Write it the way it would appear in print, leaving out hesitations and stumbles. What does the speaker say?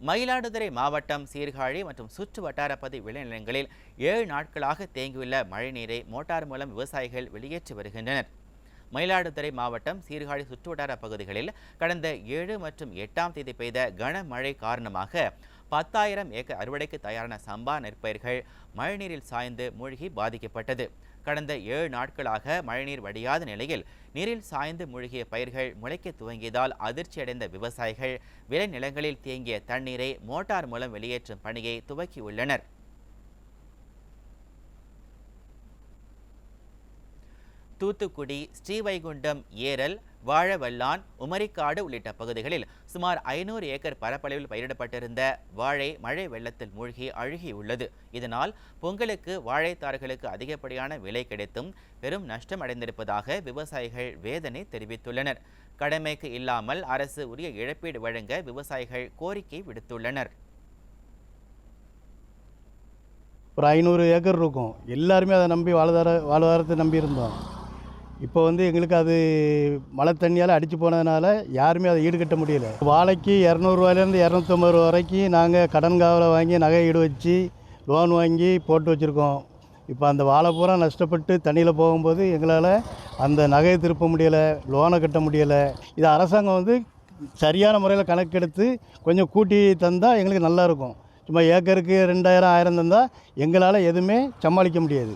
மயிலாடுதுறை மாவட்டம் சீர்காழி மற்றும் சுற்று வட்டாரப்பகுதி விளைநிலங்களில் 7 நாட்களாக தேங்கியுள்ள மழைநீரை மோட்டார் மூலம் விவசாயிகள் வெளியேற்றி வருகின்றனர். மயிலாடுதுறை மாவட்டம் சீர்காழி சுற்றுவட்டார பகுதிகளில் கடந்த 7 மற்றும் 8ஆம் தேதி பெய்த கனமழை காரணமாக 10,000 ஏக்கர் அறுவடைக்கு தயாரான சம்பா நெற்பயிர்கள் மழைநீரில் சாய்ந்து மூழ்கி பாதிக்கப்பட்டது. கடந்த 7 நாட்களாக மழைநீர் வடியாத நிலையில் நீரில் சாய்ந்து மூழ்கிய பயிர்கள் முளைக்க துவங்கியதால் அதிர்ச்சியடைந்த விவசாயிகள் விளைநிலங்களில் தேங்கிய தண்ணீரை மோட்டார் மூலம் வெளியேற்றும் பணியை துவக்கியுள்ளனர். தூத்துக்குடி, ஸ்ரீவைகுண்டம், ஏரல், வாழவல்லான், உமரிக்காடு உள்ளிட்ட பகுதிகளில் சுமார் 500 ஏக்கர் பரப்பளவில் பயிரிடப்பட்டிருந்த வாழை மழை வெள்ளத்தில் மூழ்கி அழுகியுள்ளது. இதனால் பொங்கலுக்கு வாழைத்தார்களுக்கு அதிகப்படியான விலை கிடைத்தும் பெரும் நஷ்டம் அடைந்திருப்பதாக விவசாயிகள் வேதனை தெரிவித்துள்ளனர். கடமைக்கு இல்லாமல் அரசு உரிய இழப்பீடு வழங்க விவசாயிகள் கோரிக்கை விடுத்துள்ளனர். ஒரு 500 ஏக்கர் இருக்கும். எல்லாருமே அதை நம்பி வாழ்வாதாரத்தை நம்பி இருந்தோம். இப்போ எங்களுக்கு அது மழை தண்ணியால் அடித்து போனதுனால யாருமே அதை ஈடுகட்ட முடியல. வாழைக்கு 200 ரூபாயிலேருந்து 250 ரூபா வரைக்கும் நாங்கள் கடன் காவலை வாங்கி நகை ஈடு வச்சு லோன் வாங்கி போட்டு வச்சுருக்கோம். இப்போ அந்த வாழை பூரா நஷ்டப்பட்டு தண்ணியில் போகும்போது எங்களால் அந்த நகையை திருப்ப முடியலை, லோனை கட்ட முடியலை. இது அரசாங்கம் சரியான முறையில் கணக்கெடுத்து கொஞ்சம் கூட்டி தந்தால் எங்களுக்கு நல்லாயிருக்கும். சும்மா ஏக்கருக்கு 2000 1000 தந்தால் எங்களால் எதுவுமே சமாளிக்க முடியாது.